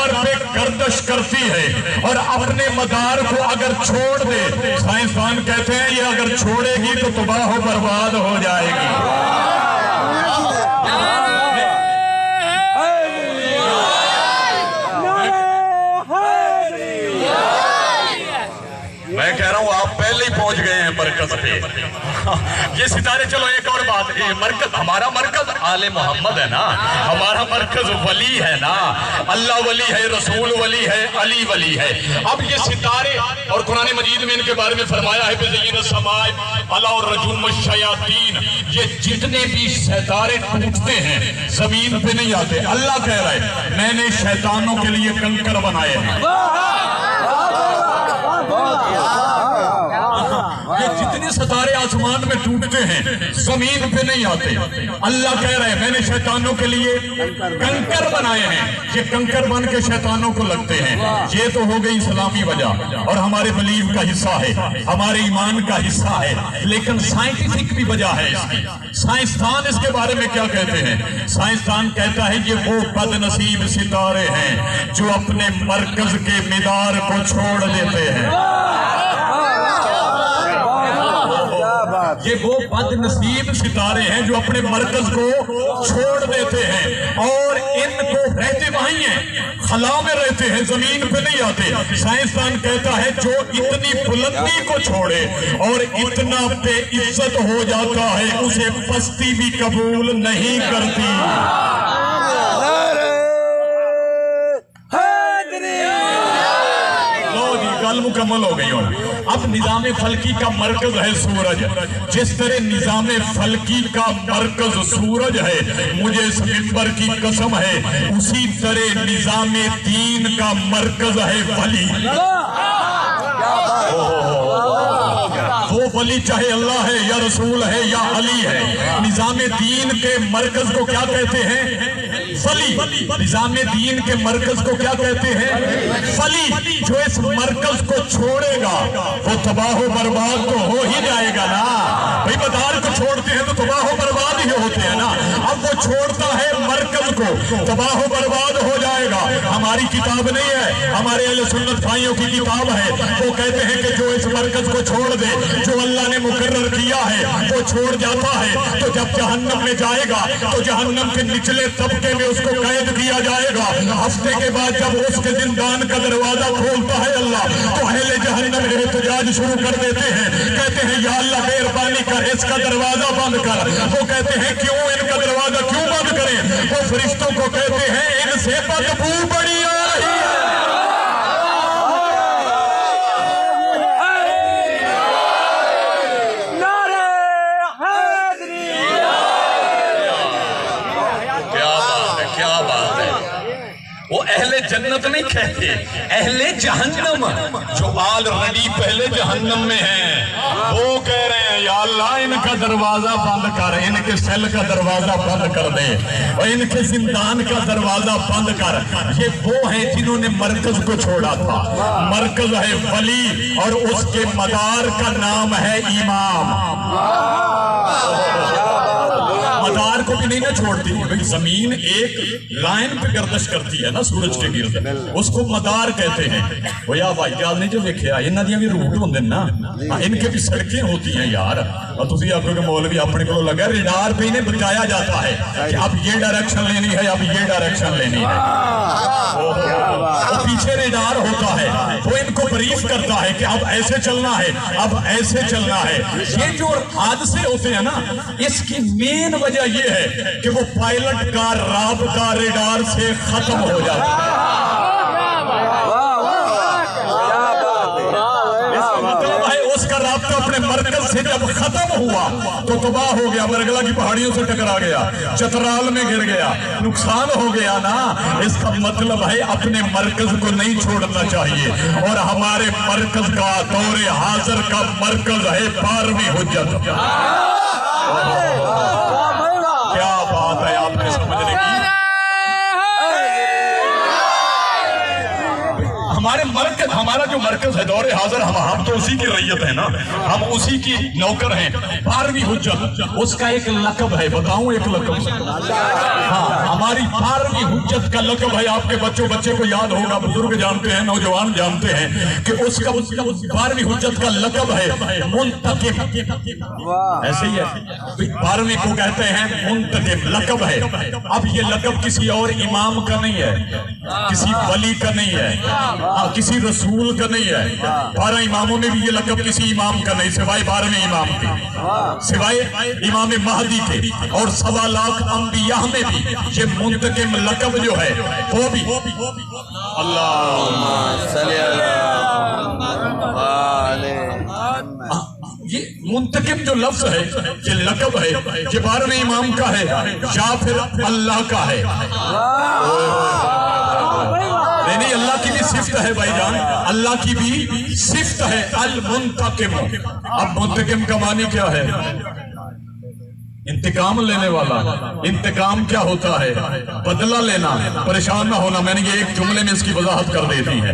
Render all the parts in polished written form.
مدار پہ گردش کرتی ہے اور اپنے مدار کو اگر چھوڑ دے، سائنسدان کہتے ہیں یہ اگر چھوڑے گی تو تباہ و برباد ہو جائے گی۔ میں کہہ رہا ہوں آپ پہلے ہی پہنچ گئے ہیں مرکز پہ۔ یہ ستارے، چلو ایک اور بات، مرکز، ہمارا مرکز آل محمد ہے نا، ہمارا مرکز ولی ہے نا، اللہ ولی ہے، رسول ولی ہے، علی ولی ہے۔ اب یہ ستارے، اور قرآن مجید میں ان کے بارے میں فرمایا ہے بِزَيِّنَ السَّمَاءِ عَلَى الرَّجُومُ الشَّيَاطِينَ، یہ جتنے بھی ستارے ٹوٹتے ہیں زمین پہ نہیں آتے۔ اللہ کہہ رہا ہے میں نے شیطانوں کے لیے کنکر بنائے ہیں۔ یہ جتنے ستارے آسمان میں ٹوٹتے ہیں زمین پہ نہیں آتے۔ اللہ کہہ رہے ہیں میں نے شیطانوں کے لیے کنکر بنائے ہیں، یہ کنکر بن کے شیطانوں کو لگتے ہیں۔ یہ تو ہو گئی اسلامی وجہ اور ہمارے بلیف کا حصہ ہے، ہمارے ایمان کا حصہ ہے، لیکن سائنٹیفک بھی وجہ ہے اس کی۔ سائنسدان اس کے بارے میں کیا کہتے ہیں؟ سائنسدان کہتا ہے یہ وہ بد نصیب ستارے ہیں جو اپنے مرکز کے مدار کو چھوڑ دیتے ہیں۔ یہ وہ بد نصیب ستارے ہیں جو اپنے مرکز کو چھوڑ دیتے ہیں اور ان کو رہتے وہیں ہیں، خلا میں رہتے ہیں، زمین پہ نہیں آتے۔ سائنسدان کہتا ہے جو اتنی بلندی کو چھوڑے اور اتنا بے عزت ہو جاتا ہے اسے پستی بھی قبول نہیں کرتی۔ کل مکمل ہو گئی ہوں۔ اب نظام فلکی کا مرکز ہے سورج، جس طرح نظام فلکی کا مرکز سورج ہے، مجھے اس منبر کی قسم ہے اسی طرح نظام دین کا مرکز ہے ولی۔ وہ ولی چاہے اللہ ہے یا رسول ہے یا علی ہے، نظام دین کے مرکز کو کیا کہتے ہیں؟ ولی۔ نظام دین کے مرکز کو کیا کہتے ہیں؟ ولی۔ جو اس مرکز کو چھوڑے گا وہ تباہ و برباد تو ہو ہی جائے گا نا۔ بھئی مدار کو چھوڑتے ہیں تو تباہ و برباد ہی ہوتے ہیں نا۔ اب وہ چھوڑتا ہے مرکز کو، تباہ و برباد ہو جائے گا۔ ہماری کتاب نہیں ہے، ہمارے اہل سنت بھائیوں کی کتاب ہے۔ وہ کہتے ہیں کہ جو اس مرکز کو چھوڑ دے، جو اللہ نے مقرر کیا ہے وہ چھوڑ جاتا ہے تو جب جہنم میں جائے گا تو جہنم کے نچلے طبقے میں اس کو قید کیا جائے گا۔ ہفتے کے بعد جب اس کے زندان کا دروازہ کھولتا ہے اللہ تو اہل جہنم احتجاج شروع کر دیتے ہیں، کہتے ہیں یا اللہ مہربانی کر اس کا دروازہ بند کر۔ وہ کہتے ہیں کیوں ان کا دروازہ کیوں بند کریں؟ وہ فرشتوں کو کہتے ہیں ان سے بدبو بڑی آ رہی ہے۔ وہ اہل جنت نہیں کہتے، اہل جہنم جو آلریڈی پہلے جہنم میں ہیں وہ کہہ رہے ہیں یا اللہ ان کا دروازہ بند کر، ان کے سیل کا دروازہ بند کر دے اور ان کے زندان کا دروازہ بند کر۔ یہ وہ ہیں جنہوں نے مرکز کو چھوڑا تھا۔ مرکز ہے ولی اور اس کے مدار کا نام ہے امام۔ مدار کو بھی نہیں نہ چھوڑتی، زمین ایک لائن پہ گردش کرتی ہے نا سورج کے گرد، اس کو مدار کہتے ہیں۔ وہ یا بھائی جال نے جو دیکھے انہاں دیاں بھی روٹ ہوندے نا، ان کے بھی سڑکیں ہوتی ہیں یار۔ اور تسی آپ کو مولوی اپنے کو لگا ریڈار پہ انہیں بتایا جاتا ہے کہ اب یہ ڈائریکشن لینی ہے، اب یہ ڈائریکشن لینی ہے۔ پیچھے ریڈار ہوتا ہے وہ ان کو بریف کرتا ہے کہ اب ایسے چلنا ہے، اب ایسے چلنا ہے۔ یہ جو حادثے ہوتے ہیں نا اس کی مین وجہ یہ ہے کہ وہ پائلٹ کا رابطہ ریڈار سے ختم ہو جاتا ہے۔ اس کا رابطہ اپنے مرکز سے جب ختم ہوا تو تباہ ہو گیا، مرگلہ کی پہاڑیوں سے ٹکرا گیا، چترال میں گر گیا، نقصان ہو گیا نا۔ اس کا مطلب ہے اپنے مرکز کو نہیں چھوڑنا چاہیے، اور ہمارے مرکز کا دور حاضر کا مرکز ہے 12ویں حجت۔ کیا بات ہے آپ نے سمجھنے کی؟ ہمارے مرکز، ہمارا جو مرکز ہے دور حاضر، ہم تو اسی کی رعیت ہے نا، ہم اسی کی نوکر ہیں۔ 12ویں حجت اس کا ایک لقب ہے، بتاؤں ایک لقب؟ ہاں، ہماری 12ویں حجت کا لقب ہے، آپ کے بچے کو یاد ہوگا، بزرگ جانتے ہیں، نوجوان جانتے ہیں کہ اس کا 12ویں حجت کا لقب ہے منتقم۔ ایسے ہی ہے، 12ویں کو کہتے ہیں منتقم، لقب ہے۔ اب یہ لقب کسی اور امام کا نہیں ہے، کسی ولی کا نہیں ہے، کسی رسول کا نہیں ہے۔ 12 اماموں میں بھی یہ لقب کسی امام کا نہیں سوائے 12ویں امام کے، سوائے امام مہدی کے، اور 1.25 لاکھ انبیاء میں بھی یہ منتقم لقب جو ہے وہ بھی یہ منتقم جو لفظ ہے، یہ لقب ہے، یہ 12ویں امام کا ہے یا پھر اللہ کا ہے؟ نہیں، اللہ کی بھی صفت ہے بھائی جان، اللہ کی بھی صفت ہے المنتقم۔ اب منتقم کا معنی کیا ہے؟ انتقام لینے والا۔ انتقام کیا ہوتا ہے؟ بدلہ لینا۔ پریشان نہ ہونا، میں نے یہ ایک جملے میں اس کی وضاحت کر دیتی ہے۔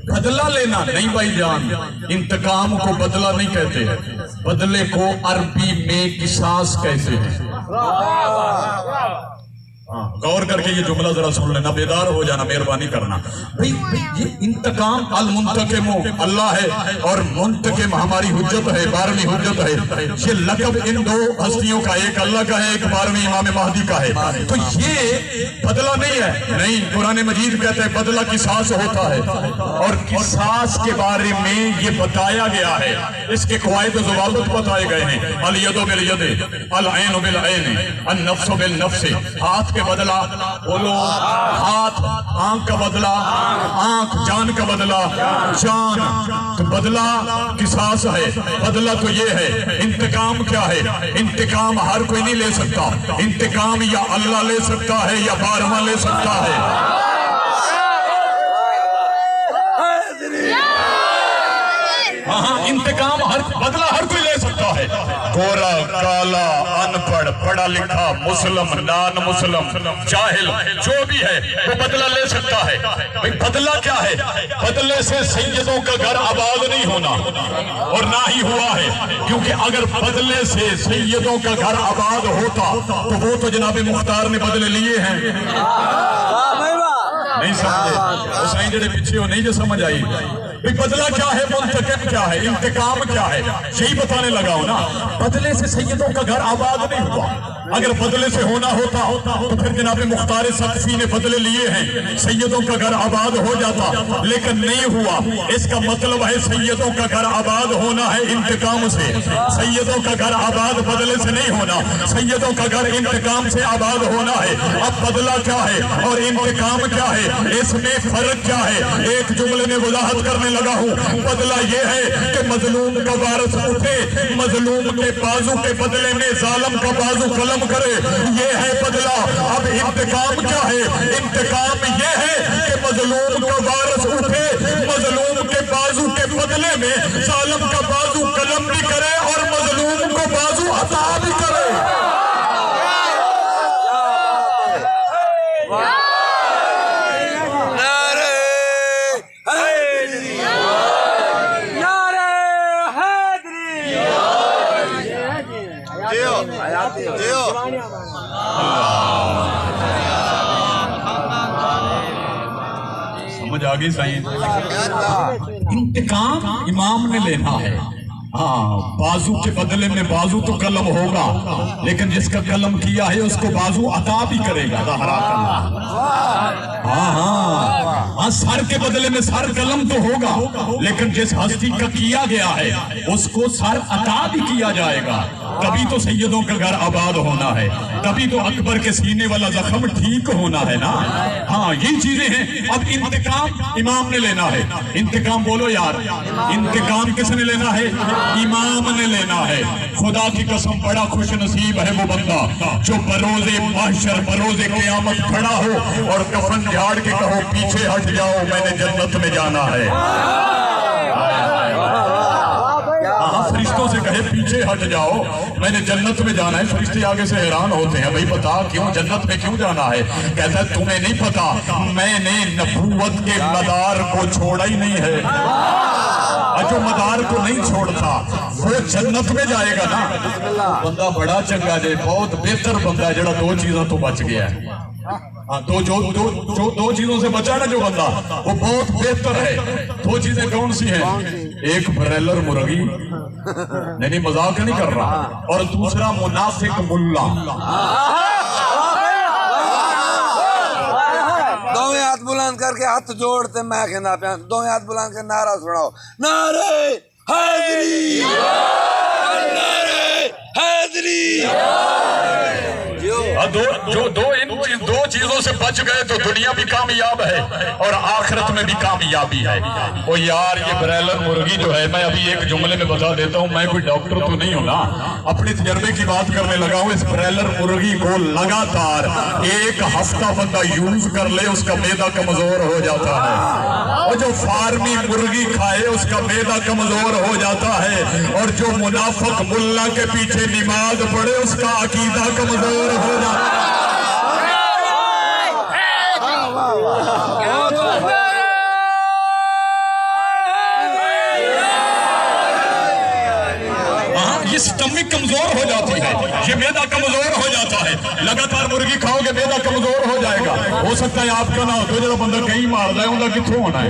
بدلہ لینا نہیں بھائی جان، انتقام کو بدلہ نہیں کہتے، بدلے کو عربی میں قصاص کہتے ہیں۔ غور کر کے یہ جملہ ذرا سن لینا، بیدار ہو جانا، مہربانی کرنا۔ یہ انتقام المنتقم اللہ ہے اور منتقم ہماری حجت ہے، 12ویں حجت ہے۔ یہ لقب ان دو ہستیوں کا، ایک اللہ کا ہے، ایک 12ویں امام مہدی کا ہے۔ تو یہ بدلہ نہیں ہے، نہیں، قرآن مجید کہتے ہیں بدلہ قصاص ہوتا ہے، اور قصاص کے بارے میں یہ بتایا گیا ہے، اس کے قواعد و ضوابط بتائے گئے ہیں۔ الید بالید، العین بالعین، النفس بالنفس، ہاتھ کے بدلہ بولو ہاتھ، آنکھ کا بدلہ آنکھ، جان کا بدلہ جان۔ تو بدلہ قصاص ہے، بدلہ تو یہ ہے۔ انتقام کیا ہے؟ انتقام ہر کوئی نہیں لے سکتا، انتقام یا اللہ لے سکتا ہے یا 12واں لے سکتا ہے۔ ہاں، انتقام بدلہ ہر کوئی لے سکتا ہے، گورا کالا، ان پڑھ، پڑھا لکھا، مسلم نان مسلم، جاہل، جو بھی ہے وہ بدلہ لے سکتا ہے۔ بدلہ کیا ہے؟ بدلے سے سیدوں کا گھر آباد نہیں ہونا، اور نہ ہی ہوا ہے، کیونکہ اگر بدلے سے سیدوں کا گھر آباد ہوتا تو وہ تو جناب مختار نے بدلے لیے ہیں۔ نہیں سمجھے؟ اس آئیں جڑے پیچھے ہو نہیں جو سمجھ آئی۔ بدلہ کیا ہے؟ منتقم کیا ہے؟ انتقام کیا ہے؟ یہی بتانے لگا ہوں نا، بدلے سے سیدوں کا گھر آباد نہیں ہوا۔ اگر بدلے سے ہونا ہوتا تو پھر جناب مختار سقفی نے بدلے لیے ہیں، سیدوں کا گھر آباد ہو جاتا، لیکن نہیں ہوا۔ اس کا مطلب ہے سیدوں کا گھر آباد ہونا ہے انتقام سے، سیدوں کا گھر آباد بدلے سے نہیں ہونا، سیدوں کا گھر انتقام سے آباد ہونا ہے۔ اب بدلہ کیا ہے اور انتقام کیا ہے، اس میں فرق کیا ہے؟ ایک جملے میں وضاحت کرنے لگا ہوں۔ بدلہ یہ ہے کہ مظلوم کا وارث اٹھے، مظلوم کے بازو کے بدلے میں ظالم کا بازو قلم کرے، یہ ہے بدلہ۔ اب انتقام کیا ہے؟ انتقام یہ ہے کہ مظلوم کا وارث اٹھے، مظلوم کے بازو کے بدلے میں ظالم کا بازو قلم بھی کرے اور مظلوم کو بازو عطا بھی کرے۔ سمجھ آگئی سائیں؟ انتقام امام نے لینا ہے۔ ہاں، بازو کے بدلے میں بازو تو قلم ہوگا، لیکن جس کا قلم کیا ہے اس کو بازو عطا بھی کرے گا۔ ہاں، سر کے بدلے میں سر قلم تو ہوگا، لیکن جس ہستی کا کیا گیا ہے اس کو سر عطا بھی کیا جائے گا۔ تبھی تو سیدوں کا گھر آباد ہونا ہے، تبھی تو اکبر کے سینے والا زخم ٹھیک ہونا ہے نا۔ ہاں، یہ چیزیں ہیں۔ اب انتقام امام نے لینا ہے۔ انتقام بولو یار، انتقام کس نے لینا ہے؟ امام نے لینا ہے۔ خدا کی قسم بڑا خوش نصیب ہے وہ بندہ جو بروز محشر، بروز قیامت کھڑا ہو اور کفن جھاڑ کے کہو پیچھے ہٹ جاؤ، میں نے جنت میں جانا ہے۔ فرشتوں سے کہے پیچھے ہٹ جاؤ، میں نے جنت میں جانا ہے، فرشتے آگے سے حیران ہوتے ہیں، بھائی بتا کیوں جنت میں کیوں جانا ہے؟ کہتا ہے تمہیں نہیں پتا میں نے نبوت کے مدار کو چھوڑا ہی نہیں ہے، جو مدار کو نہیں چھوڑتا وہ جنت میں جائے گا نا۔ بندہ بڑا چنگا جے، بہت بہتر بندہ ہے جڑا دو چیزوں تو بچ گیا ہے۔ دو چیزوں سے بچا نا جو بندہ، وہ بہت بہتر ہے۔ دو چیزیں کون سی ہیں؟ ایک برائلر مرغی، نہیں مذاق نہیں کر رہا، اور دوسرا منافق ملا۔ دو ہاتھ بلند کر کے ہاتھ جوڑتے میں کہنا پیا، دو ہاتھ بلند کر نعرہ سناؤ، نعرہ حیدری، نعرہ حیدری۔ دو چیزوں سے بچ گئے تو دنیا بھی کامیاب ہے اور آخرت میں بھی کامیابی ہے۔ وہ یار یہ برائلر مرغی جو ہے، میں ابھی ایک جملے میں بتا دیتا ہوں، میں کوئی ڈاکٹر تو نہیں ہوں نا، اپنے تجربے کی بات کرنے لگا ہوں۔ اس برائلر مرغی کو لگاتار ایک ہفتہ بندہ یوز کر لے، اس کا معدہ کمزور ہو جاتا ہے، اور جو فارمی مرغی کھائے اس کا معدہ کمزور ہو جاتا ہے، اور جو منافق ملا کے پیچھے نماز پڑھے اس کا عقیدہ کمزور ہو جاتا ہے۔ یہ سٹمک کمزور ہو جاتی ہے، یہ معدہ کمزور ہو جاتا ہے، لگاتار مرغی کھاؤ گے معدہ کمزور ہو جائے گا۔ ہو سکتا ہے آپ کا نہ ہو، جو بندہ کہیں مار رہا ہے ان کا کتوں ہونا ہے۔